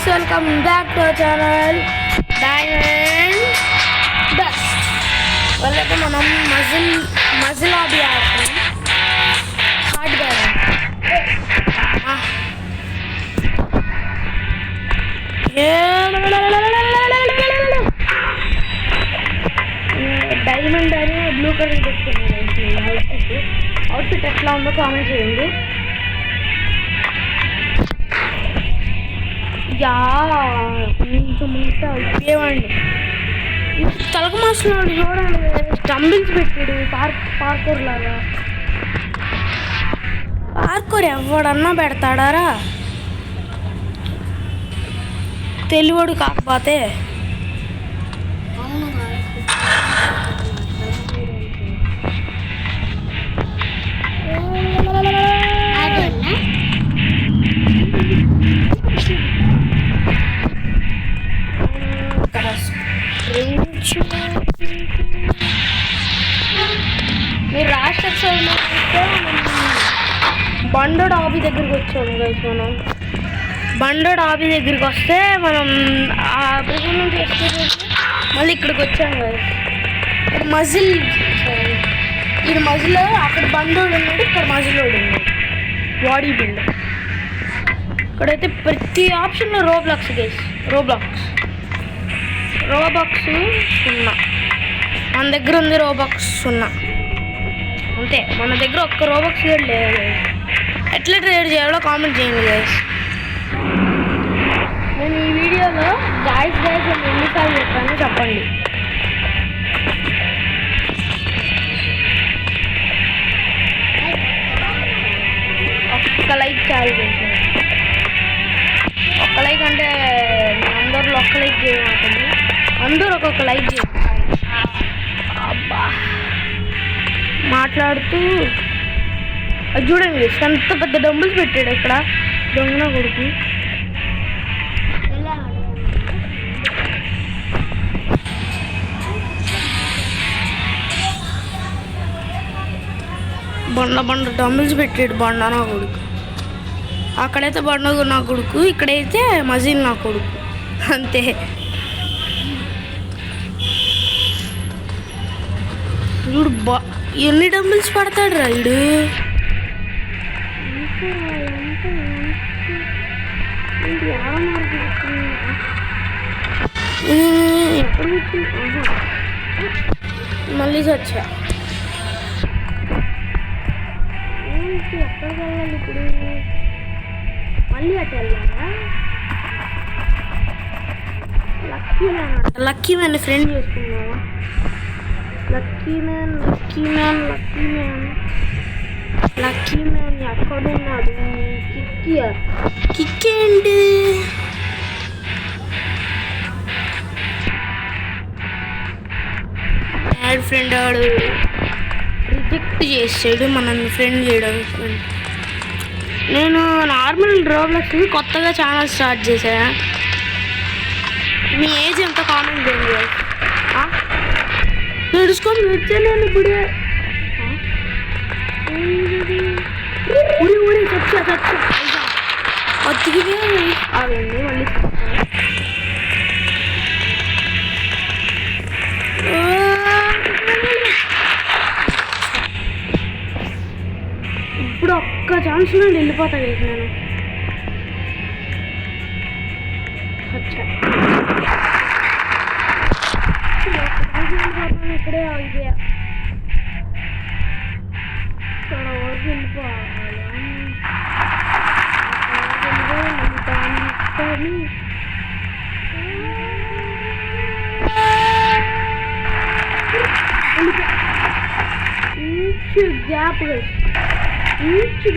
Welcome back to our channel diamond dust. వాళ్ళైతే మనం muscle ఆబీ ఆడుతున్నాం. హార్డ్ బ్యాగ్ డైమండ్ అని బ్లూ కలర్ పెట్టుకున్నాను. అవుట్ఫిట్ ఎట్లా ఉందో కామెంట్ చేయండి. కొంచెం ఉంటే అయిపోయేవాడిని. తలకు మాసినాడు చూడండి, స్టంబిల్స్ పెట్టాడు. పార్కూర్ లాగా. పార్కూర్ ఎవడన్నా పెడతాడారా? తెలివాడు కాకపోతే మీరు రాష్ట్ర బండోడ్ ఆబీ దగ్గరికి వచ్చాము గైస్. మనం బండోడ్ ఆబీ దగ్గరికి వస్తే మనం ఆ ప్రిజన్ నుంచి మళ్ళీ ఇక్కడికి వచ్చాము గైస్. ఇక్కడ మజిల్, ఇది మజిల్. అక్కడ బండోడ్ ఉన్నాడు, ఇక్కడ మజిలోడు ఉన్నాడు. Body build. ఇక్కడైతే ప్రతి ఆప్షన్లో రోబ్లాక్స్ గైస్. రోబ్లాక్స్ 0 మన దగ్గర ఉంది. రోబాక్స్ 0 అంతే. మన దగ్గర ఒక్క రోబాక్స్ కూడా లేదు. ఎట్లా ట్రేడ్ చేయాలో కామెంట్ చేయండి గైస్. నేను ఈ వీడియోలో గైస్ అని ఎన్నిసార్లు చెప్పాను చెప్పండి. ఒక్క లైక్ చాలు చేసాను. ఒక్క లైక్ అంటే అందరిలో ఒక్క లైక్ చేయమంటుంది. అందరూ ఒక్కొక్క లైక్ చేయండి. అబ్బా మాట్లాడుతూ అది చూడండి, ఎంత పెద్ద డంబుల్స్ పెట్టాడు ఇక్కడ. దొంగన కొడుకు. బండ డంబుల్స్ పెట్టాడు. బండ నా కొడుకు. అక్కడైతే బండ నా కొడుకు, ఇక్కడైతే మజిల్ నా కొడుకు. అంతే. వీడు ఎన్ని డంబుల్స్ పడతాడు రా వీడు. మళ్ళీ వచ్చా. ఎక్కడికి వెళ్ళాలి ఇప్పుడు? మళ్ళీ అటు వెళ్ళాలా? లక్కీ మ్యాన్ ఫ్రెండ్ చేసుకున్నావా? లక్కీ మ్యాన్ ఎక్కడున్నాడు? కిక్ ఏంటి? యాడ్ ఫ్రెండ్ ఆడు రిజెక్ట్ చేసాడు మనల్ని ఫ్రెండ్ చేయడం. నేను నార్మల్ రోబ్లాక్స్ కొత్తగా ఛానల్ స్టార్ట్ చేశా. మీ ఏజ్ ఎంత కామెంట్ చేయండి. నడుచుకొని వచ్చాను ఇప్పుడే. ఊరి చచ్చా బతికితే ఆగండి. మళ్ళీ ఇప్పుడు ఒక్క ఛాన్స్ నుండి వెళ్ళిపోతా కదా నేను. ఇక్కడే ఆగిపోయా. ఇక్కడ వరకు వెళ్ళిపోవాలి.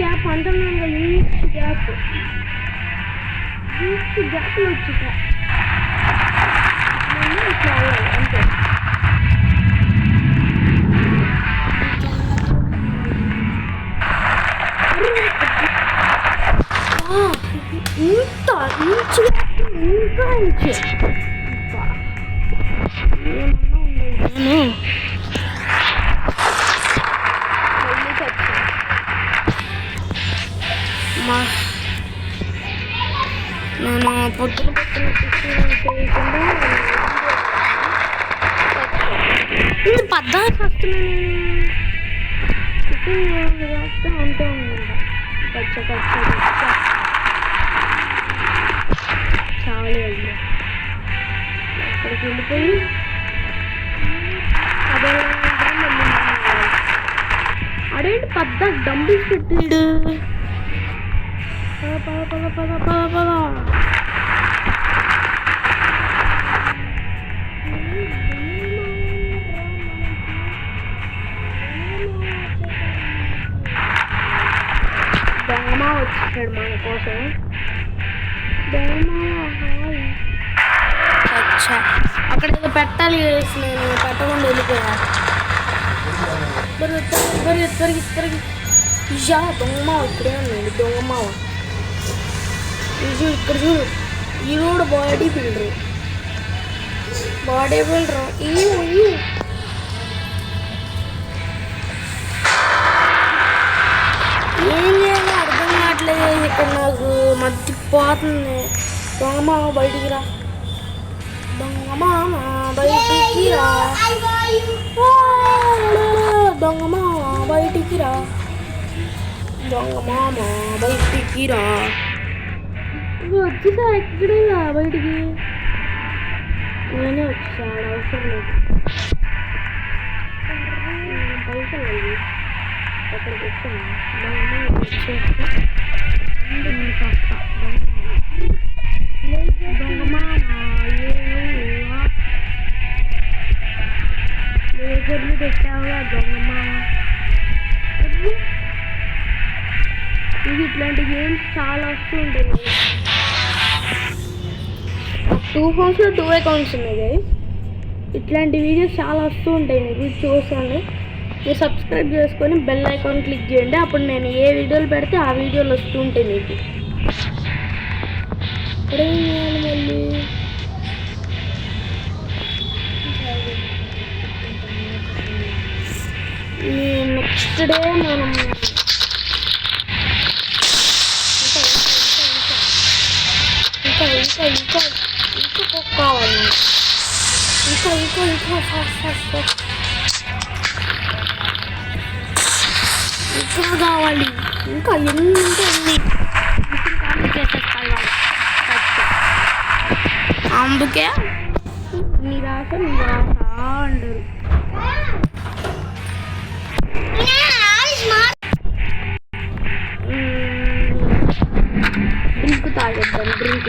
గ్యాప్ అంటున్నాను కదా. గ్యాప్లో వచ్చేసా. అంతే. ఇంకా నేను పొద్దున చేయకుండా పద్దానికి వస్తున్నాను. అంతే ఉంది కచ్చ కచ్చ చాలే అండి. అక్కడికి వెళ్ళిపోయి అదే అడేంటి పద్ద డంబుల్స్ పెట్టాడు. పద పద పద పద పద పద. దొంగమా వచ్చేసాడు మన కోసం. అచ్చా అక్కడ ఏదో పెట్టాలి, నేను పెట్టకుండా వెళ్ళిపోయా. త్వరగి ఇజా దొంగమావ ఇక్కడే ఉన్నాడు. దొంగమావ ఇక్కడ చూడు, ఈ రోడ్ బాడీ బిల్డర్ ఏం చేయాలో అర్థం కావట్లేదు. ఇక్కడ నాకు మర్చిపోతుంది. దొంగమావ బయటికి రా, దొంగమామ బయటికి రా, దొంగమామ బయటికి రా, దొంగమామ బయటికి రా. వచ్చేసా ఎక్కడే బయటికి. నేనే వచ్చేసాడు, అవసరం లేదు. పైసలు లేదు అక్కడికి వచ్చాను. లేజర్లు పెట్టావుగా దొంగమా. ఇది ఇట్లాంటి గేమ్స్ చాలా వస్తూ ఉంటాయి. 2 ఫోన్స్లో 2 అకౌంట్స్ ఉన్నాయి. ఇట్లాంటి వీడియోస్ చాలా వస్తూ ఉంటాయి. మీకు చూసండి, మీరు సబ్స్క్రైబ్ చేసుకొని బెల్ ఐకాన్ క్లిక్ చేయండి. అప్పుడు నేను ఏ వీడియోలు పెడితే ఆ వీడియోలు వస్తూ ఉంటాయి మీకు. ఇప్పుడేం చేయాలి మళ్ళీ? నెక్స్ట్ డే మనం ఇంకా కుక్ కావాలి. ఇంకా కావాలి. ఇంకా ఎన్ని ఉంటే అన్ని చేసేస్తాయి. అందుకే నిరాశ అంటారు. డ్రింక్ తాగేద్దాం. డ్రింక్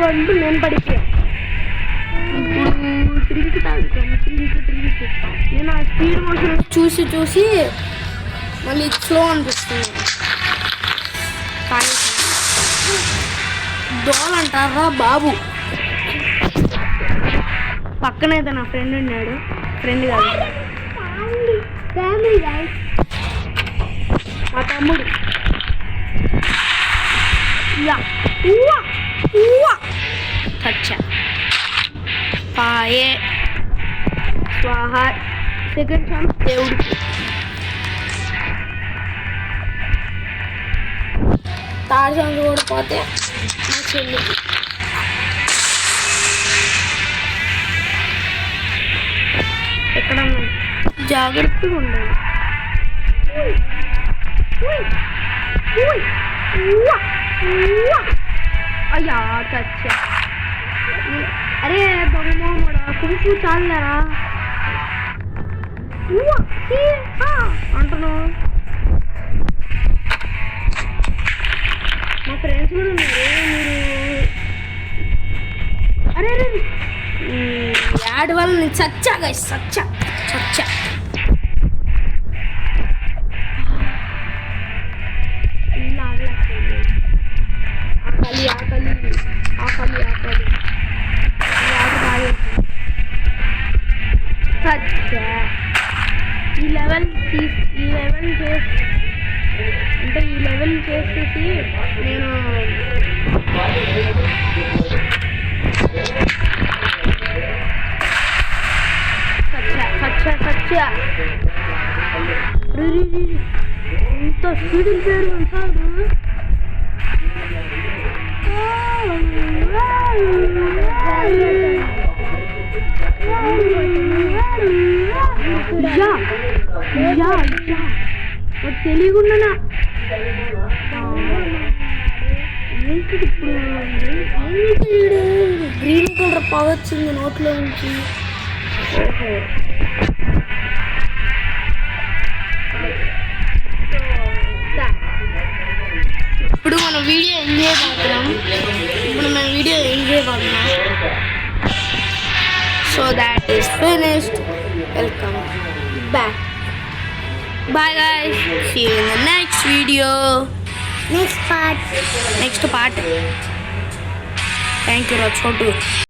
అంటూ నేను పడిపోయా. ఇప్పుడు డ్రింక్ తాగుతాను. డ్రింక్ నేను ఆ స్పీడ్ మోషన్ చూసి మళ్ళీ స్లో అనిపిస్తుంది. దోలంటారా బాబు. పక్కనైతే నా ఫ్రెండ్ ఉన్నాడు. ఫ్రెండ్ కాదు, ఫ్యామిలీ గాయ్, మా తమ్ముడు. కచ్చా పాయే స్వాహ. సెకండ్ ఛాన్స్ దేవుడికి. థర్డ్ ఛాన్స్ కూడా పోతే మా చెల్లికి. ఎక్కడ జాగ్రత్తగా ఉండాలి. అయ్యా కచ్చా. అరే దొంగమోహమ్మడా, కుంపు చాలరా అంటున్నావు. మా ఫ్రెండ్స్ కూడా ఉన్నారు. మీరు అరే యాడ్ వల్ల నేను చచ్చా చచ్చా. ఈ లెవెల్ చేసేసి నేను కచ్చా సత్య ఎంత స్పీడ్ వెళ్ళాడు సార్. తెలియకుండా గ్రీన్ కలర్ పొగ వచ్చింది నోట్లో నుంచి. ఇప్పుడు మనం వీడియో ఎంజాయ్ చేస్తున్నాం. So that is finished. Welcome back. Bye guys. See you in the next video. Next part. Thank you, Rachhotu.